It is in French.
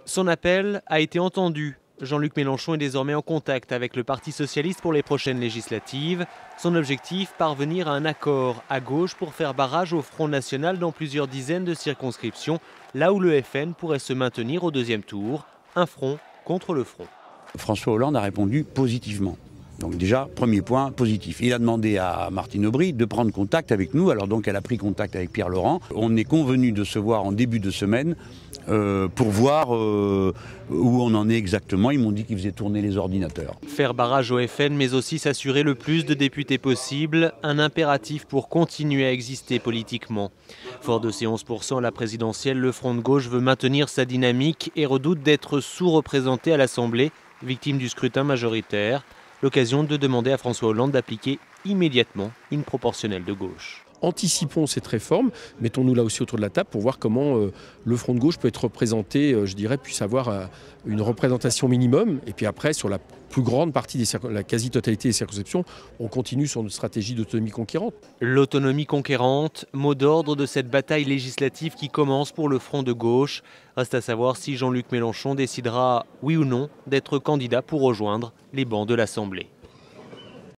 Son appel a été entendu. Jean-Luc Mélenchon est désormais en contact avec le Parti socialiste pour les prochaines législatives. Son objectif, parvenir à un accord à gauche pour faire barrage au Front national dans plusieurs dizaines de circonscriptions, là où le FN pourrait se maintenir au deuxième tour. Un front contre le front. François Hollande a répondu positivement. Donc déjà, premier point, positif. Il a demandé à Martine Aubry de prendre contact avec nous. Alors donc elle a pris contact avec Pierre Laurent. On est convenu de se voir en début de semaine pour voir où on en est exactement. Ils m'ont dit qu'ils faisaient tourner les ordinateurs. Faire barrage au FN, mais aussi s'assurer le plus de députés possible, un impératif pour continuer à exister politiquement. Fort de ses 11% à la présidentielle, le Front de gauche veut maintenir sa dynamique et redoute d'être sous-représenté à l'Assemblée, victime du scrutin majoritaire. L'occasion de demander à François Hollande d'appliquer immédiatement une proportionnelle de gauche. Anticipons cette réforme, mettons-nous là aussi autour de la table pour voir comment le Front de gauche peut être représenté, je dirais, puisse avoir une représentation minimum. Et puis après, sur la plus grande partie, la quasi-totalité des circonscriptions, on continue sur notre stratégie d'autonomie conquérante. L'autonomie conquérante, mot d'ordre de cette bataille législative qui commence pour le Front de gauche. Reste à savoir si Jean-Luc Mélenchon décidera, oui ou non, d'être candidat pour rejoindre les bancs de l'Assemblée.